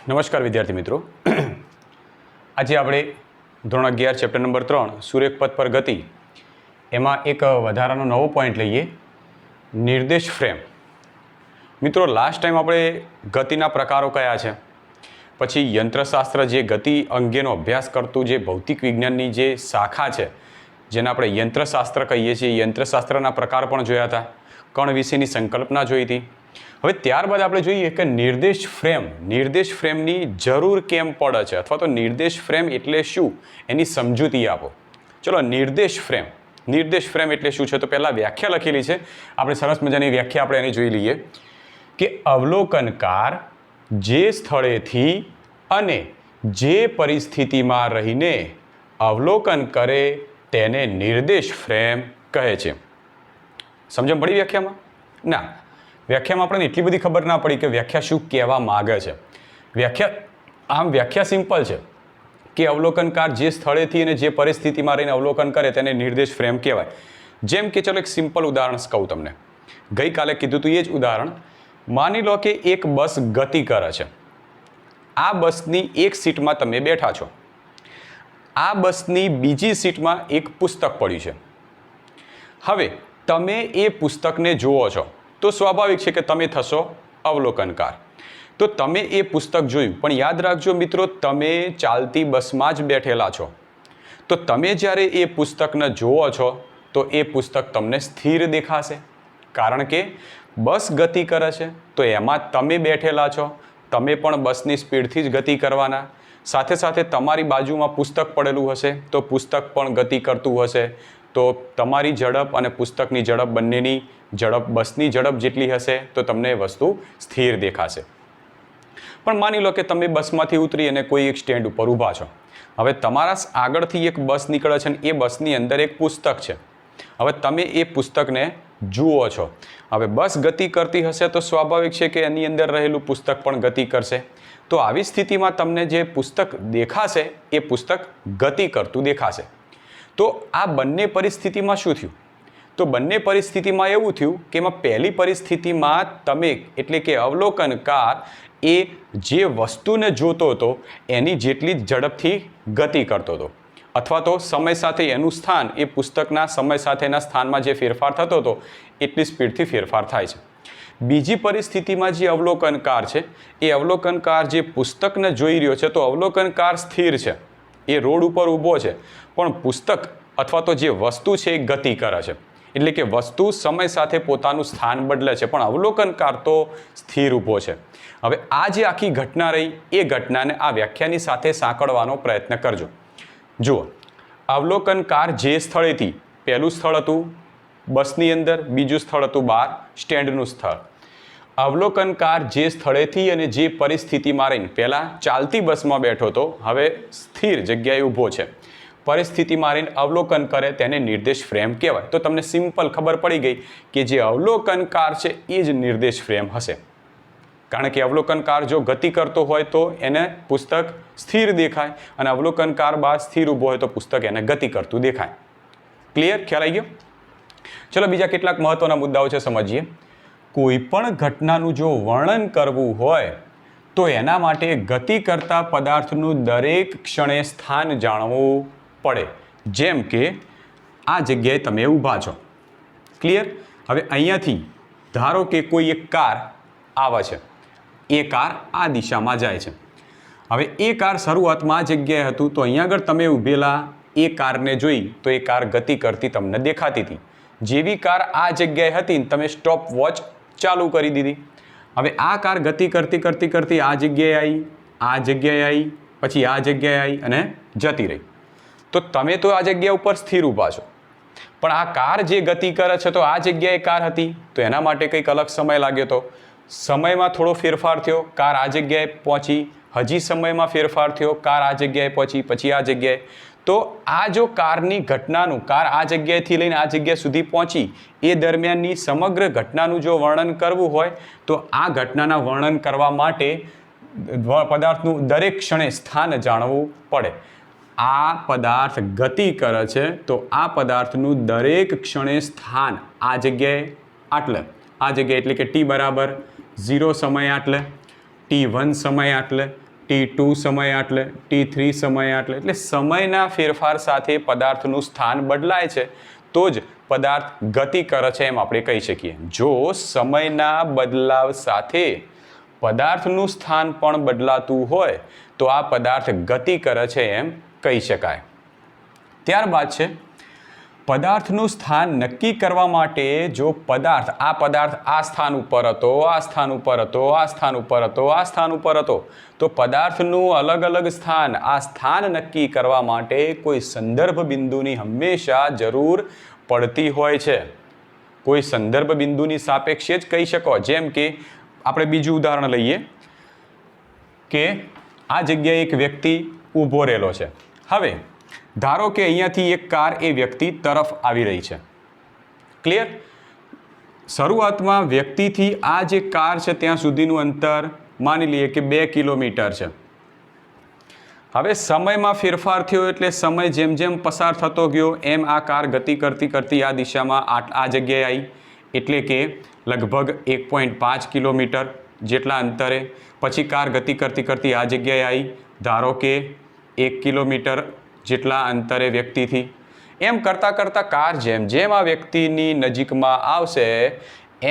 નમસ્કાર વિદ્યાર્થી મિત્રો. આજે આપણે ધોરણ 11 ચેપ્ટર નંબર 3 સુરેખપથ પર ગતિ એમાં એક વધારાનો નવો પોઈન્ટ લઈએ, નિર્દેશ ફ્રેમ. મિત્રો, લાસ્ટ ટાઈમ આપણે ગતિના પ્રકારો કયા છે, પછી યંત્રશાસ્ત્ર જે ગતિ અંગેનો અભ્યાસ કરતું જે ભૌતિક વિજ્ઞાનની જે શાખા છે જેને આપણે યંત્રશાસ્ત્ર કહીએ છીએ, યંત્રશાસ્ત્રના પ્રકાર પણ જોયા હતા, કણ વિશેની સંકલ્પના જોઈ હતી. હવે ત્યારબાદ આપણે જોઈએ કે નિર્દેશ ફ્રેમની જરૂર કેમ પડે છે, અથવા તો નિર્દેશ ફ્રેમ એટલે શું એની સમજૂતી આપો. ચલો, નિર્દેશ ફ્રેમ એટલે શું છે તો પહેલાં વ્યાખ્યા લખેલી છે, આપણે સરસ મજાની વ્યાખ્યા આપણે એની જોઈ લઈએ કે અવલોકનકાર જે સ્થળેથી અને જે પરિસ્થિતિમાં રહીને અવલોકન કરે તેને નિર્દેશ ફ્રેમ કહે છે. સમજણ પડી વ્યાખ્યામાં? ના, વ્યાખ્યામાં આપણને એટલી બધી ખબર ના પડી કે વ્યાખ્યા શું કહેવા માગે છે. વ્યાખ્યા સિમ્પલ છે કે અવલોકનકાર જે સ્થળેથી અને જે પરિસ્થિતિમાં રહીને અવલોકન કરે તેને નિર્દેશ ફ્રેમ કહેવાય. જેમ કે ચલો એક સિમ્પલ ઉદાહરણ કહું તમને. ગઈકાલે કીધું હતું એ જ ઉદાહરણ. માની લો કે એક બસ ગતિ કરે છે. આ બસની એક સીટમાં તમે બેઠા છો. આ બસની બીજી સીટમાં એક પુસ્તક પડ્યું છે. હવે તમે એ પુસ્તકને જુઓ છો તો સ્વાભાવિક છે કે તમે થશો અવલોકનકાર. તો તમે એ પુસ્તક જોયું, પણ યાદ રાખજો મિત્રો, તમે ચાલતી બસમાં જ બેઠેલા છો. તો તમે જ્યારે એ પુસ્તકને જુઓ છો તો એ પુસ્તક તમને સ્થિર દેખાશે, કારણ કે બસ ગતિ કરે છે તો એમાં તમે બેઠેલા છો. તમે પણ બસની સ્પીડથી જ ગતિ કરવાના. સાથે સાથે તમારી બાજુમાં પુસ્તક પડેલું હશે તો પુસ્તક પણ ગતિ કરતું હશે. તો તમારી ઝડપ અને પુસ્તકની ઝડપ બંનેની ઝડપ બસની ઝડપ જેટલી હશે તો તમને એ વસ્તુ સ્થિર દેખાશે. પણ માની લો કે તમે બસમાંથી ઉતરી અને કોઈ એક સ્ટેન્ડ ઉપર ઊભા છો. હવે તમારા આગળથી એક બસ નીકળે છે અને એ બસની અંદર એક પુસ્તક છે. હવે તમે એ પુસ્તકને જુઓ છો. હવે બસ ગતિ કરતી હશે તો સ્વાભાવિક છે કે એની અંદર રહેલું પુસ્તક પણ ગતિ કરશે. તો આવી સ્થિતિમાં તમને જે પુસ્તક દેખાશે એ પુસ્તક ગતિ કરતું દેખાશે. તો આ બંને પરિસ્થિતિમાં શું થયું? તો બંને પરિસ્થિતિમાં એવું થયું કે એમાં પહેલી પરિસ્થિતિમાં તમે એટલે કે અવલોકનકાર એ જે વસ્તુને જોતો હતો એની જેટલી જ ઝડપથી ગતિ કરતો હતો, અથવા તો સમય સાથે એનું સ્થાન એ પુસ્તકના સમય સાથેના સ્થાનમાં જે ફેરફાર થતો હતો એટલી સ્પીડથી ફેરફાર થાય છે. બીજી પરિસ્થિતિમાં જે અવલોકનકાર છે એ અવલોકનકાર જે પુસ્તકને જોઈ રહ્યો છે તો અવલોકનકાર સ્થિર છે, એ રોડ ઉપર ઊભો છે, પણ પુસ્તક અથવા તો જે વસ્તુ છે એ ગતિ કરે છે. એટલે કે વસ્તુ સમય સાથે પોતાનું સ્થાન બદલે છે, પણ અવલોકનકાર તો સ્થિર ઊભો છે. હવે આ જે આખી ઘટના રહી એ ઘટનાને આ વ્યાખ્યાની સાથે સાંકળવાનો પ્રયત્ન કરજો. જુઓ, અવલોકનકાર જે સ્થળેથી, પહેલું સ્થળ હતું બસની અંદર, બીજું સ્થળ હતું બહાર સ્ટેન્ડનું સ્થળ. અવલોકનકાર જે સ્થળેથી અને જે પરિસ્થિતિમાં રહીને પહેલાં ચાલતી બસમાં બેઠો હતો, હવે સ્થિર જગ્યાએ ઊભો છે, પરિસ્થિતિમાં રહીને અવલોકન કરે તેને નિર્દેશ ફ્રેમ કહેવાય. તો તમને સિમ્પલ ખબર પડી ગઈ કે જે અવલોકનકાર છે એ જ નિર્દેશ ફ્રેમ હશે, કારણ કે અવલોકનકાર જો ગતિ કરતો હોય તો એને પુસ્તક સ્થિર દેખાય અને અવલોકનકાર બહાર સ્થિર ઊભો હોય તો પુસ્તક એને ગતિ કરતું દેખાય. ક્લિયર? ખ્યાલ આવી ગયો? ચલો, બીજા કેટલાક મહત્વના મુદ્દાઓ છે, સમજીએ. કોઈ પણ ઘટનાનું જો વર્ણન કરવું હોય તો એના માટે ગતિ કરતા પદાર્થનું દરેક ક્ષણે સ્થાન જાણવું પડે. જેમ કે આ જગ્યાએ તમે ઊભા છો. ક્લિયર? હવે અહીંયાથી ધારો કે કોઈ એક કાર આવે છે, એ કાર આ દિશામાં જાય છે. હવે એ કાર શરૂઆતમાં આ જગ્યાએ હતું તો અહીંયા આગળ તમે ઊભેલા એ કારને જોઈ તો એ કાર ગતિ કરતી તમને દેખાતી હતી. જેવી કાર આ જગ્યાએ હતી તમે સ્ટોપ વોચ ચાલુ કરી દીધી. હવે આ કાર ગતિ કરતી આ જગ્યાએ આવી, પછી આ જગ્યાએ આવી અને જતી રહી. તો તમે તો આ જગ્યા ઉપર સ્થિર ઊભા છો, પણ આ કાર જે ગતિ કરે છે તો આ જગ્યાએ કાર હતી તો એના માટે કંઈક અલગ સમય લાગ્યો હતો. સમયમાં થોડો ફેરફાર થયો, કાર આ જગ્યાએ પહોંચી, હજી સમયમાં ફેરફાર થયો, કાર આ જગ્યાએ પહોંચી, પછી આ જગ્યાએ. તો આ જો કારની ઘટનાનું, કાર આ જગ્યાએથી લઈને આ જગ્યા સુધી પહોંચી એ દરમિયાનની સમગ્ર ઘટનાનું જો વર્ણન કરવું હોય તો આ ઘટનાના વર્ણન કરવા માટે પદાર્થનું દરેક ક્ષણે સ્થાન જાણવું પડે. આ પદાર્થ ગતિ કરે છે તો આ પદાર્થનું દરેક ક્ષણે સ્થાન આ જગ્યાએ આટલે, આ જગ્યાએ એટલે કે t બરાબર 0 સમય આટલે, t1 સમય આટલે, T2 સમય આટલે, T3 સમય આટલે. એટલે સમયના ફેરફાર સાથે પદાર્થનું સ્થાન બદલાય છે તો જ પદાર્થ ગતિ કરે છે એમ આપણે કહી શકીએ. જો સમયના બદલાવ સાથે પદાર્થનું સ્થાન પણ બદલાતું હોય તો આ પદાર્થ ગતિ કરે છે એમ કહી શકાય. ત્યારબાદ છે પદાર્થનું સ્થાન નક્કી કરવા માટે જો પદાર્થ આ સ્થાન ઉપર હતો, આ સ્થાન ઉપર હતો, આ સ્થાન ઉપર હતો, આ સ્થાન ઉપર હતો, તો પદાર્થનું અલગ અલગ સ્થાન, આ સ્થાન નક્કી કરવા માટે કોઈ સંદર્ભ બિંદુની હંમેશા જરૂર પડતી હોય છે. કોઈ સંદર્ભ બિંદુની સાપેક્ષે જ કહી શકો. જેમ કે આપણે બીજું ઉદાહરણ લઈએ કે આ જગ્યાએ એક વ્યક્તિ ઊભો રહેલો છે. હવે ધારો કે અહીંયાથી એક કાર એ વ્યક્તિ તરફ આવી રહી છે. ક્લિયર? શરૂઆતમાં વ્યક્તિથી આ જે કાર છે ત્યાં સુધીનું અંતર માની લઈએ કે 2 કિલોમીટર છે. હવે સમયમાં ફેરફાર થયો એટલે સમય જેમ જેમ પસાર થતો ગયો એમ આ કાર ગતિ કરતી કરતી આ દિશામાં આ જગ્યાએ આવી, એટલે કે લગભગ 1.5 કિલોમીટર જેટલા અંતરે. પછી કાર ગતિ કરતી કરતી આ જગ્યાએ આવી, ધારો કે 1 કિલોમીટર જેટલા અંતરે વ્યક્તિથી. એમ કરતાં કરતાં કાર જેમ જેમ આ વ્યક્તિની નજીકમાં આવશે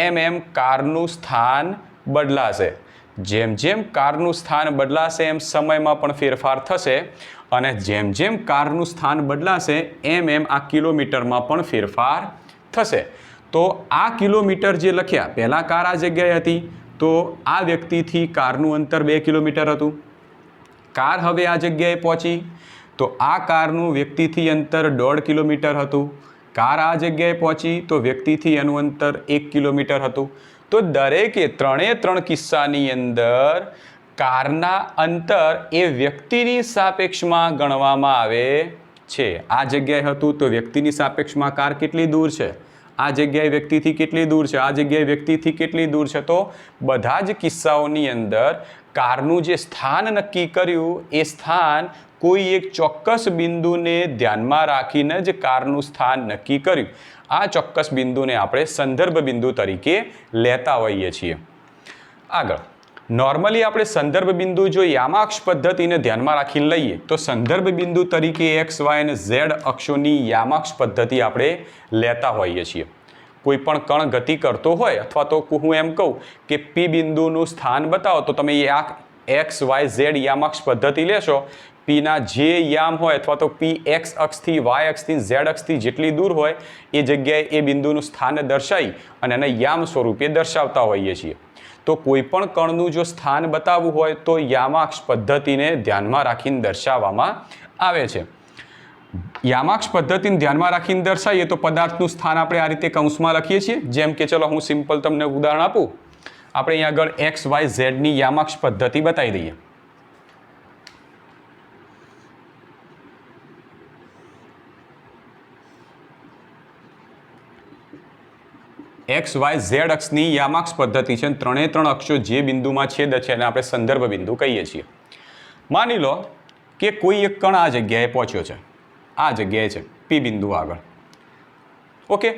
એમ એમ કારનું સ્થાન બદલાશે. જેમ જેમ કારનું સ્થાન બદલાશે એમ સમયમાં પણ ફેરફાર થશે અને જેમ જેમ કારનું સ્થાન બદલાશે એમ એમ આ કિલોમીટરમાં પણ ફેરફાર થશે. તો આ કિલોમીટર જે લખ્યા, પહેલાં કાર આ જગ્યાએ હતી તો આ વ્યક્તિથી કારનું અંતર 2 કિલોમીટર હતું. કાર હવે આ જગ્યાએ પહોંચી તો આ કારનું વ્યક્તિથી અંતર 1.5 કિલોમીટર હતું. કાર આ જગ્યાએ પહોંચી તો વ્યક્તિથી એનું અંતર 1 કિલોમીટર હતું. તો દરેકે ત્રણ કિસ્સાની અંદર કારના અંતર એ વ્યક્તિની સાપેક્ષમાં ગણવામાં આવે છે. આ જગ્યાએ હતું તો વ્યક્તિની સાપેક્ષમાં કાર કેટલી દૂર છે, આ જગ્યાએ વ્યક્તિથી કેટલી દૂર છે, આ જગ્યાએ વ્યક્તિથી કેટલી દૂર છે. તો બધા જ કિસ્સાઓની અંદર કારનું જે સ્થાન નક્કી કર્યું એ સ્થાન કોઈ એક ચોક્કસ બિંદુને ધ્યાનમાં રાખીને જ કારનું સ્થાન નક્કી કર્યું. આ ચોક્કસ બિંદુને આપણે સંદર્ભ બિંદુ તરીકે લેતા હોઈએ છીએ. આગળ નોર્મલી આપણે સંદર્ભ બિંદુ જો યામાક્ષ પદ્ધતિને ધ્યાનમાં રાખીને લઈએ તો સંદર્ભ બિંદુ તરીકે x, y અને z અક્ષોની યામાક્ષ પદ્ધતિ આપણે લેતા હોઈએ છીએ. કોઈ પણ કણ ગતિ કરતો હોય અથવા તો હું એમ કહું કે P બિંદુનું સ્થાન બતાવો તો તમે x, y, z યામાક્ષ પદ્ધતિ લેશો. પીના જે યામ હોય અથવા તો પી એક્સ અક્ષથી વાય અક્ષથી ઝેડ અક્ષથી જેટલી દૂર હોય એ જગ્યાએ એ બિંદુનું સ્થાન દર્શાવી અને એને યામ સ્વરૂપે દર્શાવતા હોઈએ છીએ. તો કોઈ પણ કણનું જો સ્થાન બતાવવું હોય તો યામાક્ષ પદ્ધતિને ધ્યાનમાં રાખીને દર્શાવવામાં આવે છે. યામાક્ષ પદ્ધતિને ધ્યાનમાં રાખીને દર્શાવીએ તો પદાર્થનું સ્થાન આપણે આ રીતે કૌંસમાં લખીએ છીએ. જેમ કે ચલો હું સિમ્પલ તમને ઉદાહરણ આપું. આપણે અહીંયા આગળ એક્સ, વાય, ઝેડની યામાક્ષ પદ્ધતિ બતાવી દઈએ. એક્સ, વાય, ઝેડ અક્ષની યામાક્ષ પદ્ધતિ છે. ત્રણે ત્રણ અક્ષો જે બિંદુમાં છેદે છે એને આપણે સંદર્ભ બિંદુ કહીએ છીએ. માની લો કે કોઈ એક કણ આ જગ્યાએ પહોંચ્યો છે, આ જગ્યાએ છે પી બિંદુ આગળ. ઓકે,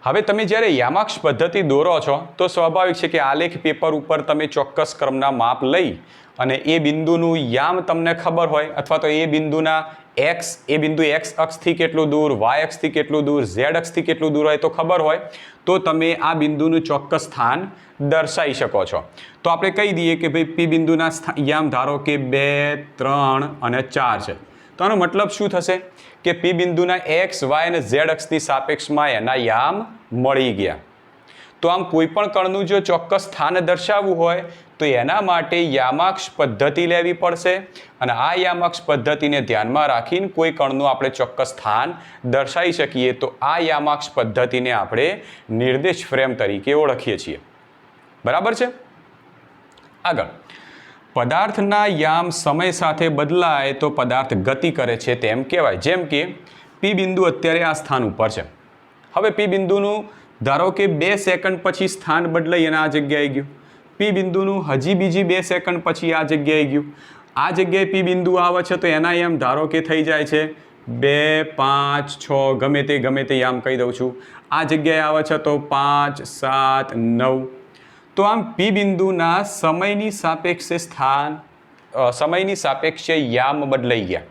હવે તમે જ્યારે યામાક્ષ પદ્ધતિ દોરો છો તો સ્વાભાવિક છે કે આલેખ પેપર ઉપર તમે ચોક્કસ ક્રમના માપ લઈ અને એ બિંદુનું યામ તમને ખબર હોય અથવા તો એ બિંદુના એ બિંદુ એક્સ અક્ષથી કેટલું દૂર, વાય અક્ષથી કેટલું દૂર, ઝેડ અક્ષથી કેટલું દૂર હોય તો ખબર હોય તો તમે આ બિંદુનું ચોક્કસ સ્થાન દર્શાવી શકો છો. તો આપણે કહી દઈએ કે ભાઈ પી બિંદુના યામ ધારો કે 2, 3 અને 4 છે. તો આનો મતલબ શું થશે કે પી બિંદુના એક્સ, વાય અને ઝેડ અક્ષની સાપેક્ષમાં એના યામ મળી ગયા. તો આમ કોઈ પણ કણનું જો ચોક્કસ સ્થાન દર્શાવવું હોય તો એના માટે યામાક્ષ પદ્ધતિ લેવી પડશે અને આ યામાક્ષ પદ્ધતિને ધ્યાનમાં રાખીને કોઈ કણનું આપણે ચોક્કસ સ્થાન દર્શાવી શકીએ. તો આ યામાક્ષ પદ્ધતિને આપણે નિર્દેશ ફ્રેમ તરીકે ઓળખીએ છીએ. બરાબર છે? આગળ પદાર્થના યામ સમય સાથે બદલાય તો પદાર્થ ગતિ કરે છે તેમ કહેવાય. જેમ કે પી બિંદુ અત્યારે આ સ્થાન ઉપર છે. હવે પી બિંદુનું ધારો કે 2 સેકન્ડ પછી સ્થાન બદલાઈ અને આ જગ્યાએ ગયું. પી બિંદુનું હજી બીજી 2 સેકન્ડ પછી આ જગ્યાએ ગયું. આ જગ્યાએ પી બિંદુ આવે છે તો એના યામ ધારો કે થઈ જાય છે 2, 5, 6 ગમે તે યામ કહી દઉં છું. આ જગ્યાએ આવે છે તો 5, 7, 9. તો આમ પી બિંદુના સમયની સાપેક્ષે સ્થાન સમયની સાપેક્ષે યામ બદલાઈ ગયા,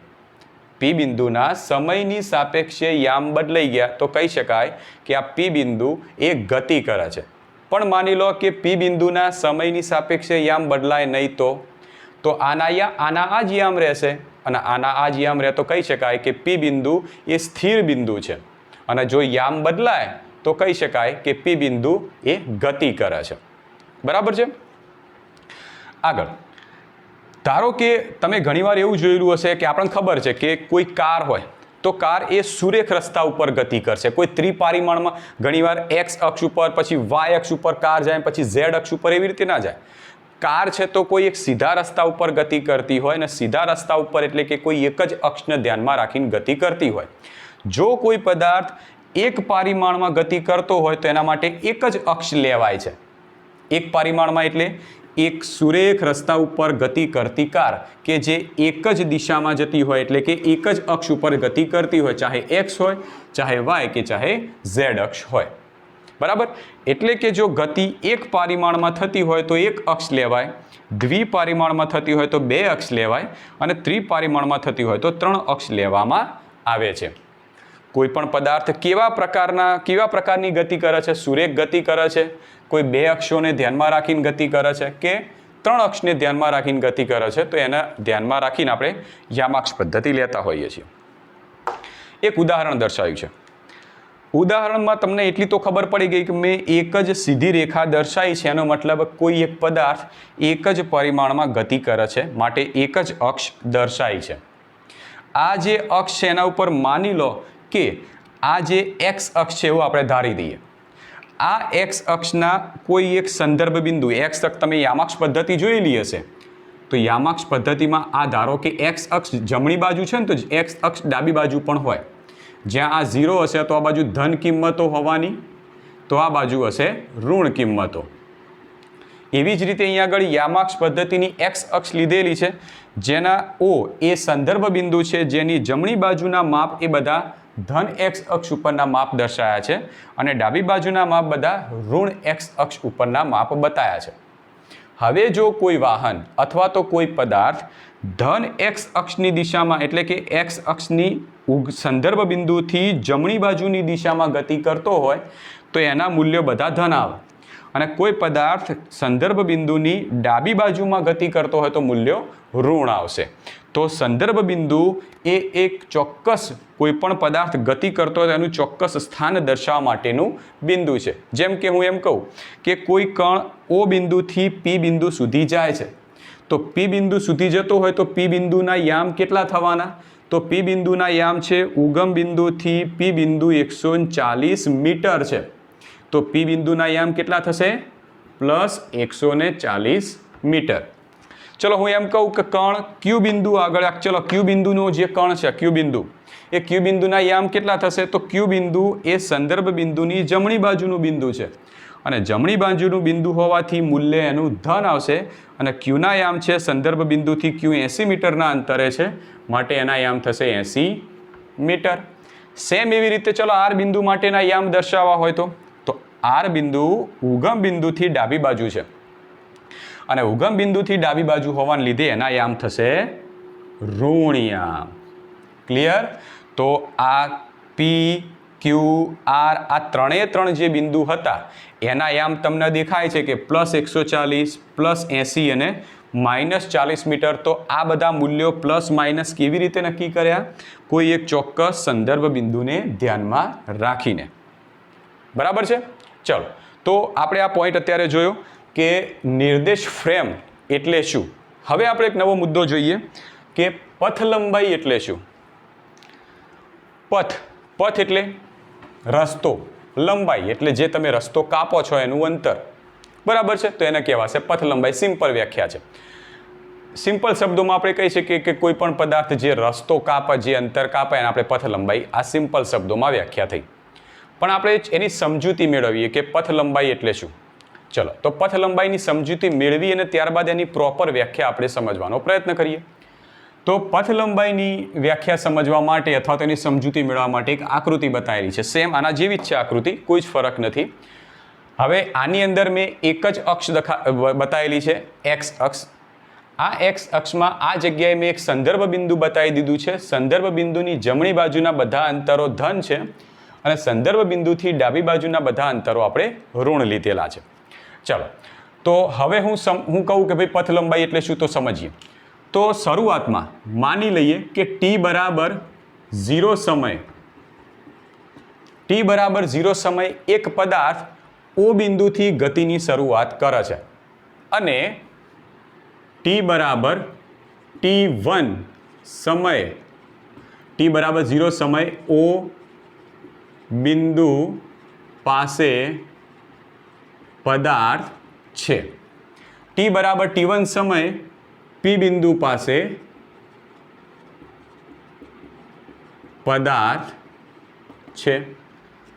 પી બિંદુના સમયની સાપેક્ષે યામ બદલાઈ ગયા તો કહી શકાય કે આ પી બિંદુ એ ગતિ કરે છે. પણ માની લો કે પી બિંદુના સમયની સાપેક્ષે યામ બદલાય નહીં તો આના આ જ યામ રહેશે અને આના આ જ યામ રહે તો કહી શકાય કે પી બિંદુ એ સ્થિર બિંદુ છે. અને જો યામ બદલાય તો કહી શકાય કે પી બિંદુ એ ગતિ કરે છે. બરાબર છે. આગળ ધારો કે તમે ઘણીવાર એવું જોયેલું હશે કે આપણને ખબર છે કે કોઈ કાર હોય તો કાર એ સુરેખ રસ્તા ઉપર ગતિ કરશે. કોઈ ત્રિપરિમાણમાં ઘણીવાર એક્સ અક્ષ ઉપર, પછી વાય અક્ષ ઉપર કાર જાય, પછી ઝેડ અક્ષ ઉપર, એવી રીતે ના જાય. કાર છે તો કોઈ એક સીધા રસ્તા ઉપર ગતિ કરતી હોય, અને સીધા રસ્તા ઉપર એટલે કે કોઈ એક જ અક્ષને ધ્યાનમાં રાખીને ગતિ કરતી હોય. જો કોઈ પદાર્થ એક પરિમાણમાં ગતિ કરતો હોય તો એના માટે એક જ અક્ષ લેવાય છે. એક પરિમાણમાં એટલે એક સુરેખ રસ્તા ઉપર ગતિ કરતી કાર કે જે એક જ દિશામાં જતી હોય, એટલે કે એક જ અક્ષ ઉપર ગતિ કરતી હોય, ચાહે એક્સ હોય, ચાહે વાય કે ચાહે ઝેડ અક્ષ હોય. બરાબર. એટલે કે જો ગતિ એક પરિમાણમાં થતી હોય તો એક અક્ષ લેવાય, દ્વિપરિમાણમાં થતી હોય તો બે અક્ષ લેવાય, અને ત્રિપરિમાણમાં થતી હોય તો ત્રણ અક્ષ લેવામાં આવે છે. કોઈ પણ પદાર્થ કેવા પ્રકારની ગતિ કરે છે? સુરેખ ગતિ કરે છે, કોઈ બે અક્ષોને ધ્યાનમાં રાખીને ગતિ કરે છે, કે ત્રણ અક્ષને ધ્યાનમાં રાખીને ગતિ કરે છે, તો એને ધ્યાનમાં રાખીને આપણે યામાક્ષ પદ્ધતિ લેતા હોઈએ છીએ. એક ઉદાહરણ દર્શાવ્યું છે. ઉદાહરણમાં તમને એટલી તો ખબર પડી ગઈ કે મેં એક જ સીધી રેખા દર્શાવી છે, એનો મતલબ કોઈ એક પદાર્થ એક જ પરિમાણમાં ગતિ કરે છે, માટે એક જ અક્ષ દર્શાવી છે. આ જે અક્ષ છે એના ઉપર માની લો કે આ જે એક્સ અક્ષ છે એવું આપણે ધારી દઈએ. આ એક્સ અક્ષના કોઈ એક સંદર્ભ બિંદુ, એક્સ અક્ષ તમે યામાક્ષ પદ્ધતિ જોયેલી હશે, તો યામાક્ષ પદ્ધતિમાં આ ધારો કે એક્સ અક્ષ જમણી બાજુ છે ને, તો એક્સ અક્ષ ડાબી બાજુ પણ હોય. જ્યાં આ 0 હશે તો આ બાજુ ધન કિંમતો હોવાની, તો આ બાજુ હશે ઋણ કિંમતો. એવી જ રીતે અહીંયા આગળ યામાક્ષ પદ્ધતિની એક્સ અક્ષ લીધેલી છે, જેના ઓ એ સંદર્ભ બિંદુ છે, જેની જમણી બાજુના માપ એ બધા ધન એક્સ અક્ષ ઉપરના માપ દર્શાયા છે, અને ડાબી બાજુના માપ બધા ઋણ એક્સ અક્ષ ઉપરના માપ બતાવ્યા છે. હવે જો કોઈ વાહન અથવા તો કોઈ પદાર્થ ધન એક્સ અક્ષની દિશામાં એટલે કે એક્સ અક્ષની સંદર્ભ બિંદુથી જમણી બાજુની દિશામાં ગતિ કરતો હોય તો એના મૂલ્યો બધા ધન આવે, અને કોઈ પદાર્થ સંદર્ભ બિંદુની ડાબી બાજુમાં ગતિ કરતો હોય તો મૂલ્યો ઋણ આવશે. તો સંદર્ભ બિંદુ એ એક ચોક્કસ કોઈ પણ પદાર્થ ગતિ કરતો હોય એનું ચોક્કસ સ્થાન દર્શાવવા માટેનું બિંદુ છે. જેમ કે હું એમ કહું કે કોઈ કણ ઓ બિંદુથી પી બિંદુ સુધી જાય છે, તો પી બિંદુ સુધી જતો હોય તો પી બિંદુના યામ કેટલા થવાના? તો પી બિંદુના યામ છે ઉગમ બિંદુથી પી બિંદુ 140 મીટર છે, તો પી બિંદુના યામ કેટલા થશે? Plus 140 metre. ચલો હું એમ કહું કે કણ ક્યુ બિંદુ આગળ, ચલો ક્યુ બિંદુનો જે કણ છે ક્યુ બિંદુ, એ ક્યુ બિંદુના યામ કેટલા થશે? તો ક્યુ બિંદુ એ સંદર્ભ બિંદુની જમણી બાજુનું બિંદુ છે, અને જમણી બાજુનું બિંદુ હોવાથી મૂલ્ય એનું ધન આવશે, અને ક્યુના યામ છે સંદર્ભ બિંદુથી ક્યુ 80 મીટરના અંતરે છે, માટે એના યામ થશે 80 મીટર. સેમ એવી રીતે ચલો આર બિંદુ માટેના યામ દર્શાવવા હોય તો આર બિંદુ ઉગમ બિંદુથી ડાબી બાજુ છે, અને ઉગમ બિંદુથી ડાબી બાજુ હોવાને લીધે એના યામ થશે ઋણ યામ. ક્લિયર? તો આ પી ક્યુ આર આ ત્રણ જે બિંદુ હતા એના યામ તમને દેખાય છે કે પ્લસ 140, પ્લસ 80 અને માઇનસ 40 મીટર. તો આ બધા મૂલ્યો પ્લસ માઇનસ કેવી રીતે નક્કી કર્યા? કોઈ એક ચોક્કસ સંદર્ભ બિંદુને ધ્યાનમાં રાખીને. બરાબર છે. ચલો તો આપણે આ પોઈન્ટ અત્યારે જોયો કે નિર્દેશ ફ્રેમ એટલે શું. હવે આપણે એક નવો મુદ્દો જોઈએ કે પથ લંબાઈ એટલે શું. પથ એટલે રસ્તો, લંબાઈ એટલે જે તમે રસ્તો કાપો છો એનું અંતર. બરાબર છે. તો એને કહેવાશે પથ લંબાઈ. સિમ્પલ વ્યાખ્યા છે. સિમ્પલ શબ્દોમાં આપણે કહી શકીએ કે કોઈ પણ પદાર્થ જે રસ્તો કાપે, જે અંતર કાપે એને આપણે પથ લંબાઈ. આ સિમ્પલ શબ્દોમાં વ્યાખ્યા થઈ. પણ આપણે એની સમજૂતી મેળવીએ કે પથ લંબાઈ એટલે શું. ચલો તો પથ લંબાઈની સમજૂતી મેળવી અને ત્યારબાદ એની પ્રોપર વ્યાખ્યા આપણે સમજવાનો પ્રયત્ન કરીએ. તો પથ લંબાઈની વ્યાખ્યા સમજવા માટે અથવા તો એની સમજૂતી મેળવવા માટે એક આકૃતિ બતાવેલી છે. સેમ આના જેવી જ છે આકૃતિ, કોઈ જ ફરક નથી. હવે આની અંદર મેં એક જ અક્ષ બતાવેલી છે, એક્સ અક્ષ. આ એક્સ અક્ષમાં આ જગ્યાએ મેં એક સંદર્ભ બિંદુ બતાવી દીધું છે. સંદર્ભ બિંદુની જમણી બાજુના બધા અંતરો ધન છે અને સંદર્ભ બિંદુથી ડાબી બાજુના બધા અંતરો આપણે ઋણ લીધેલા છે. ચાલો, તો હવે હું કહું કે ભાઈ પથ લંબાઈ એટલે શું તો સમજીએ. તો શરૂઆતમાં માની લઈએ કે ટી બરાબર 0 સમય એક પદાર્થ ઓ બિંદુથી ગતિની શરૂઆત કરે છે અને ટી બરાબર T1 સમય ટી બરાબર 0 સમય ઓ બિંદુ પાસે પદાર્થ છે. ટી બરાબર T1 સમય પી બિંદુ પાસે પદાર્થ છે.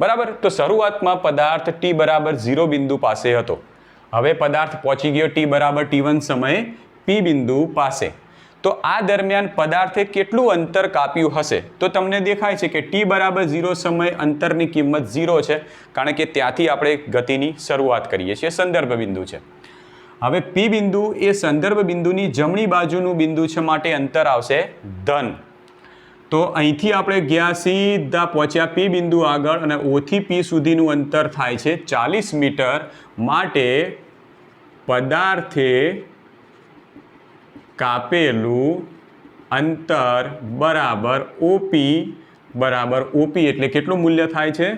બરાબર. તો શરૂઆતમાં પદાર્થ ટી બરાબર 0 બિંદુ પાસે હતો. હવે પદાર્થ પહોંચી ગયો ટી બરાબર T1 સમયે પી બિંદુ પાસે. તો આ દરમિયાન પદાર્થે કેટલું અંતર કાપ્યું હશે? તો તમને દેખાય છે કે ટી બરાબર 0 સમય અંતરની કિંમત 0 છે, કારણ કે ત્યાંથી આપણે ગતિની શરૂઆત કરીએ છીએ. સંદર્ભ બિંદુ છે. હવે પી બિંદુ એ સંદર્ભ બિંદુની જમણી બાજુનું બિંદુ છે, માટે અંતર આવશે ધન. તો અહીંથી આપણે ગયા સીધા પહોંચ્યા પી બિંદુ આગળ અને ઓથી પી સુધીનું અંતર થાય છે 40 મીટર. માટે પદાર્થે કાપેલું અંતર બરાબર ઓપી એટલે કેટલું મૂલ્ય થાય છે?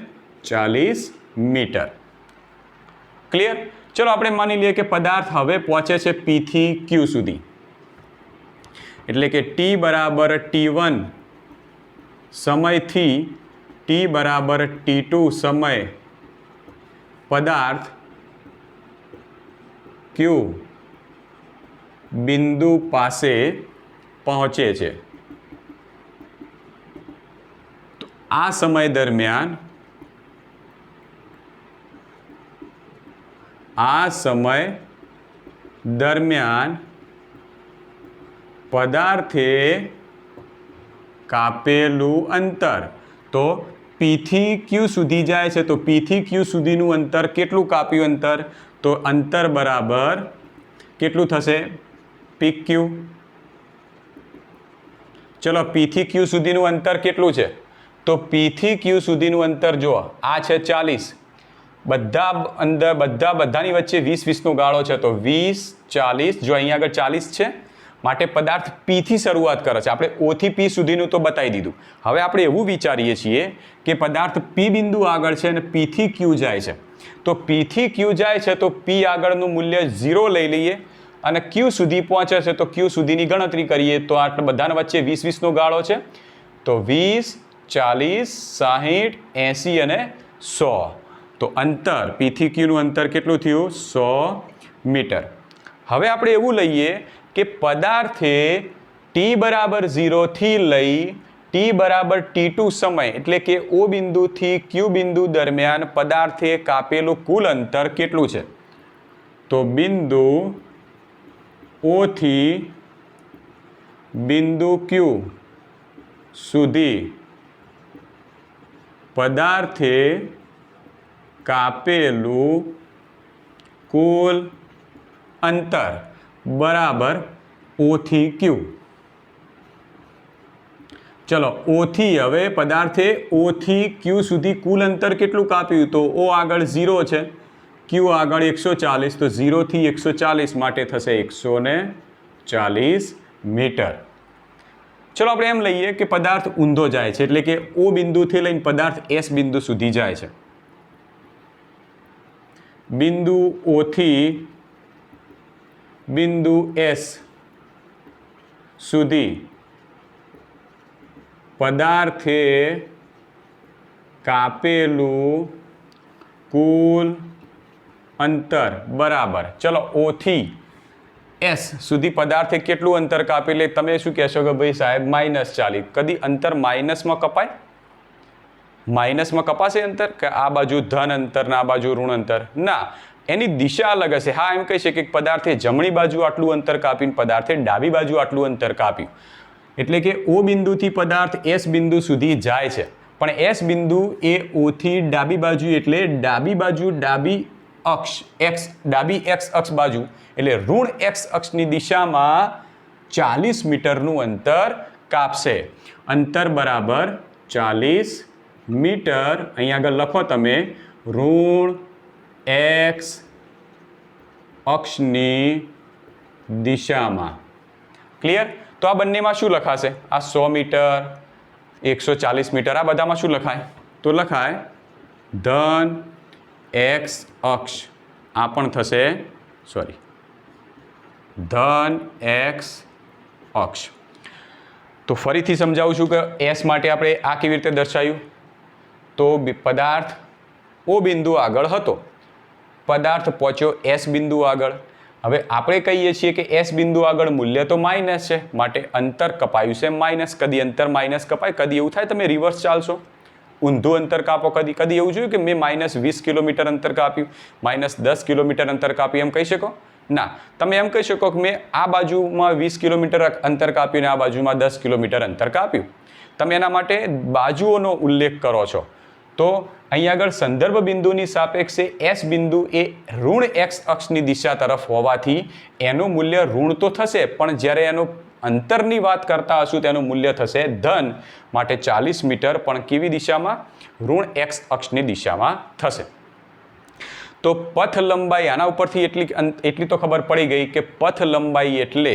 40 મીટર. ક્લિયર? ચલો આપણે માની લઈએ કે પદાર્થ હવે પહોંચે છે પી થી ક્યુ સુધી, એટલે કે ટી બરાબર T1 સમયથી ટી બરાબર T2 સમય પદાર્થ ક્યુ બિંદુ પાસે પહોંચે છે. તો આ સમય દરમિયાન પદાર્થે કાપેલું અંતર, તો પી થી ક્યુ સુધી જાય છે, તો પી થી ક્યુ સુધીનું અંતર કેટલું કાપ્યું અંતર? તો અંતર બરાબર કેટલું થશે? પી ક્યુ. ચલો, પી થી ક્યુ સુધીનું અંતર કેટલું છે? તો પી થી ક્યુ સુધીનું અંતર જો આ છે 40, બધાની વચ્ચે 20-20નો ગાળો છે, તો 20-40. જો અહીંયા આગળ 40 છે, માટે પદાર્થ પી થી શરૂઆત કરે છે. આપણે ઓ થી પી સુધીનું તો બતાવી દીધું. હવે આપણે એવું વિચારીએ છીએ કે પદાર્થ પી બિંદુ આગળ છે અને પી થી ક્યુ જાય છે. તો પી થી ક્યુ જાય છે તો પી આગળનું મૂલ્ય 0 લઈ લઈએ અને ક્યુ સુધી પહોંચે છે તો ક્યુ સુધીની ગણતરી કરીએ. તો આ બધાના વચ્ચે 20-20નો ગાળો છે, તો 20, 40, 60, 80 અને 100. તો અંતર પી થી ક્યુનું અંતર કેટલું થયું? 100 મીટર. હવે આપણે એવું લઈએ કે પદાર્થે ટી બરાબર 0 થી લઈ ટી બરાબર T2 સમય, એટલે કે ઓ બિંદુથી ક્યુ બિંદુ દરમિયાન પદાર્થે કાપેલું કુલ અંતર કેટલું છે? તો બિંદુ ઓ થી બિંદુ ક્યુ સુધી પદાર્થે કાપેલું કુલ અંતર બરાબર ઓ થી ક્યુ. ચલો, ઓ થી હવે પદાર્થે ઓ થી ક્યુ સુધી કુલ અંતર કેટલું કાપ્યું? તો ઓ આગળ 0 છે, ક્યુ આગળ 140, તો 0 થી 140 માટે થશે 140 મીટર. ચલો આપણે એમ લઈએ કે પદાર્થ ઊંધો જાય છે, એટલે કે ઓ બિંદુથી લઈને પદાર્થ એસ બિંદુ સુધી જાય છે. બિંદુ ઓ થી બિંદુ એસ સુધી પદાર્થે કાપેલું કુલ અંતર બરાબર, ચલો ઓ થી એસ સુધી પદાર્થે કેટલું અંતર કાપેલે? તમે શું કહેશો કે ભાઈ સાહેબ -40. કદી અંતર માઇનસમાં કપાય? માઇનસમાં કપાશે અંતર? કે આ બાજુ ધન અંતર ને આ બાજુ ઋણ અંતર? ના, એની દિશા અલગ હશે. હા, એમ કહી શકીએ કે પદાર્થે જમણી બાજુ આટલું અંતર કાપ્યું, પદાર્થે ડાબી બાજુ આટલું અંતર કાપ્યું. એટલે કે ઓ બિંદુથી પદાર્થ એસ બિંદુ સુધી જાય છે, પણ એસ બિંદુ એ ઓ થી ડાબી બાજુ, એટલે ડાબી બાજુ ડાબી અક્ષ એક્સ ડાબી એક્સ અક્ષ બાજુ એટલે ઋણ એક્સ અક્ષની દિશામાં 40 મીટરનું અંતર કાપશે. અંતર બરાબર 40 મીટર. અહીંયા આગળ લખો તમે ઋણ એક્સ અક્ષની દિશામાં. ક્લિયર? તો આ બંનેમાં શું લખાશે? આ 100 મીટર 140 મીટર આ બધામાં શું લખાય? તો લખાય ધન એક્સ અક્ષ. આ પણ થશે સોરી ધન એક્સ અક્ષ. તો ફરીથી સમજાવું છું કે એસ માટે આપણે આ કેવી રીતે દર્શાવ્યું? તો પદાર્થ ઓ બિંદુ આગળ હતો, પદાર્થ પહોંચ્યો એસ બિંદુ આગળ. હવે આપણે કહીએ છીએ કે એસ બિંદુ આગળ મૂલ્ય તો માઇનસ છે, માટે અંતર કપાયું છે માઇનસ. કદી અંતર માઇનસ કપાય, કદી એવું થાય તમે રિવર્સ ચાલશો, ઊંધું અંતર કાપો. કદી એવું જોયું કે મેં -20 કિલોમીટર અંતર કાપ્યું, -10 કિલોમીટર અંતર કાપ્યું, એમ કહી શકો? ના, તમે એમ કહી શકો કે મેં આ બાજુમાં 20 કિલોમીટર અંતર કાપ્યું ને આ બાજુમાં 10 કિલોમીટર અંતર કાપ્યું. તમે એના માટે બાજુઓનો ઉલ્લેખ કરો છો. તો અહીંયા આગળ સંદર્ભ બિંદુની સાપેક્ષે એસ બિંદુ એ ઋણ એક્સ અક્ષની દિશા તરફ હોવાથી એનું મૂલ્ય ઋણ તો થશે, પણ જ્યારે એનું અંતરની વાત કરતા હશું તેનું મૂલ્ય થશે ધન. માટે 40 મીટર પણ કેવી દિશામાં? ઋણ એક્સ અક્ષની દિશામાં થશે. તો પથ લંબાઈ આના ઉપરથી એટલી તો ખબર પડી ગઈ કે પથ લંબાઈ એટલે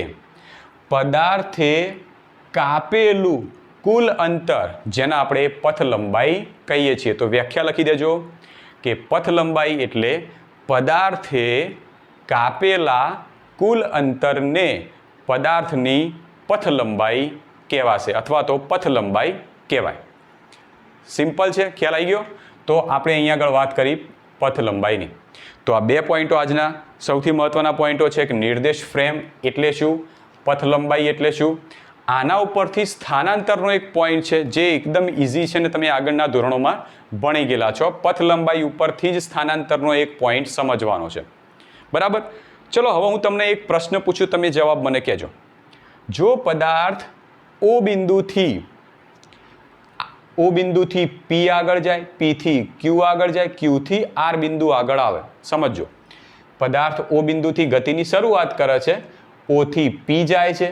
પદાર્થે કાપેલું કુલ અંતર, જેના આપણે પથ લંબાઈ કહીએ છીએ. તો વ્યાખ્યા લખી દેજો કે પથ લંબાઈ એટલે પદાર્થે કાપેલા કુલ અંતરને પદાર્થની પથ લંબાઈ કહેવાશે અથવા તો પથ લંબાઈ કહેવાય. સિમ્પલ છે, ખ્યાલ આવી ગયો? તો આપણે અહીંયા આગળ વાત કરી પથ લંબાઈની. તો આ 2 પોઈન્ટો આજના સૌથી મહત્વના પોઈન્ટો છે કે નિર્દેશ ફ્રેમ એટલે શું, પથ લંબાઈ એટલે શું. આના ઉપરથી સ્થાનાંતરનો એક પોઈન્ટ છે જે એકદમ ઇઝી છે ને તમે આગળના ધોરણોમાં ભણી ગયેલા છો. પથ લંબાઈ ઉપરથી જ સ્થાનાંતરનો એક પોઈન્ટ સમજવાનો છે. બરાબર? ચલો હવે હું તમને એક પ્રશ્ન પૂછું, તમે જવાબ મને કહેજો. જો પદાર્થ ઓ બિંદુથી પી આગળ જાય, પી થી ક્યુ આગળ જાય, ક્યુ થી આર બિંદુ આગળ આવે. સમજો, પદાર્થ ઓ બિંદુથી ગતિની શરૂઆત કરે છે, ઓ થી પી જાય છે,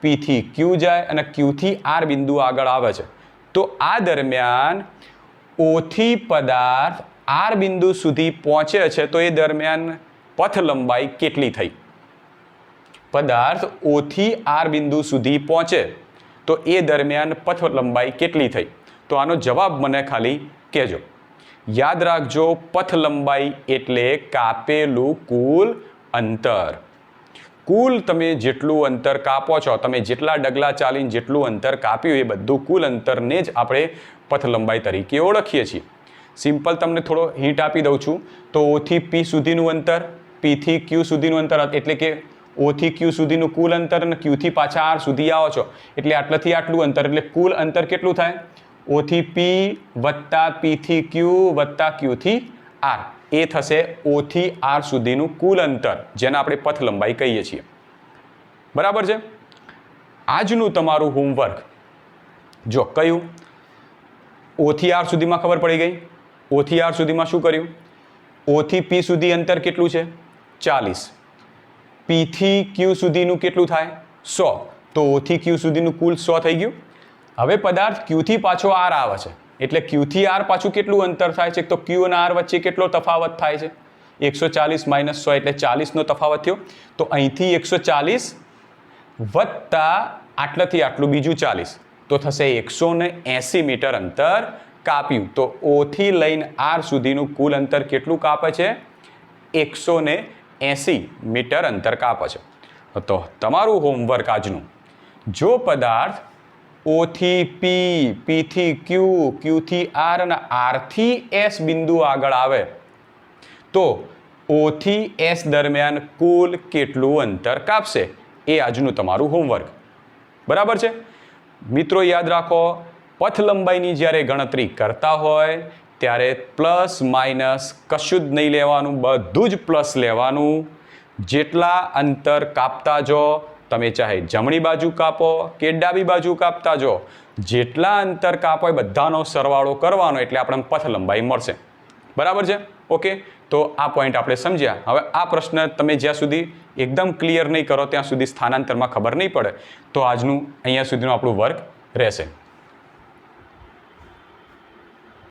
પી થી ક્યુ જાય અને ક્યુ થી આર બિંદુ આગળ આવે છે. તો આ દરમિયાન ઓ થી પદાર્થ આર બિંદુ સુધી પહોંચે છે, તો એ દરમિયાન પથ લંબાઈ કેટલી થઈ? પદાર્થ ઓ થી આર બિંદુ સુધી પહોંચે તો એ દરમિયાન પથ લંબાઈ કેટલી થઈ? તો આનો જવાબ મને ખાલી કહેજો. યાદ રાખજો, પથ લંબાઈ એટલે કાપેલું કુલ અંતર. કુલ તમે જેટલું અંતર કાપો છો, તમે જેટલા ડગલા ચાલીને જેટલું અંતર કાપ્યું એ બધું કુલ અંતરને જ આપણે પથ લંબાઈ તરીકે ઓળખીએ છીએ. સિમ્પલ તમને થોડો હિન્ટ આપી દઉં છું. તો ઓ થી પી સુધીનું અંતર, પી થી ક્યુ સુધીનું અંતર, એટલે કે ઓ થી ક્યુ સુધીનું કુલ અંતર અને ક્યુ થી પાછા આર સુધી આવો છો એટલે આટલાથી આટલું અંતર, એટલે કુલ અંતર કેટલું થાય? ઓ થી પી વત્તા પી થી ક્યુ વત્તા ક્યુ થી આર. એ થશે ઓ થી આર સુધીનું કુલ અંતર, જેને આપણે પથ લંબાઈ કહીએ છીએ. બરાબર છે? આજનું તમારું હોમવર્ક જો કયું? ઓ થી આર સુધીમાં ખબર પડી ગઈ. ઓ થી આર સુધીમાં શું કર્યું? ઓ થી પી સુધી અંતર કેટલું છે? 40. પી થી ક્યુ સુધીનું કેટલું થાય? 100. તો ઓ થી ક્યુ સુધીનું કુલ 100 થઈ ગયું. હવે પદાર્થ ક્યુ થી પાછો આર આવે છે એટલે ક્યુ થી આર પાછું કેટલું અંતર થાય છે? તો ક્યુ અને આર વચ્ચે કેટલો તફાવત થાય છે? 140 - 100 એટલે 40નો તફાવત થયો. તો અહીંથી 140 વત્તા આટલાથી આટલું બીજું 40, તો થશે 180 મીટર અંતર કાપ્યું. તો ઓ થી લઈને આર સુધીનું કુલ અંતર કેટલું કાપે છે? 180 મીટર અંતર કાપે છે. તો તમારું હોમવર્ક આજનું, જો પદાર્થ ઓ થી પી, પી થી ક્યુ, ક્યુ થી આર અને આર થી એસ બિંદુ આગળ આવે તો ઓ થી એસ દરમિયાન કુલ કેટલું અંતર કાપશે? એ આજનું તમારું હોમવર્ક. બરાબર છે મિત્રો? યાદ રાખો, પથ લંબાઈની જ્યારે ગણતરી કરતા હોય ત્યારે પ્લસ માઇનસ કશું જ નહીં લેવાનું, બધું જ પ્લસ લેવાનું. જેટલા અંતર કાપતા જો, તમે ચાહે જમણી બાજુ કાપો કે ડાબી બાજુ કાપતા જો, જેટલા અંતર કાપો એ બધાનો સરવાળો કરવાનો એટલે આપણને પથ લંબાઈ મળશે. બરાબર છે? ઓકે, તો આ પોઈન્ટ આપણે સમજ્યા. હવે આ પ્રશ્ન તમે જ્યાં સુધી એકદમ ક્લિયર નહીં કરો ત્યાં સુધી સ્થાનાંતરમાં ખબર નહીં પડે, તો આજનું અહીંયા સુધીનું આપણું વર્ક રહેશે.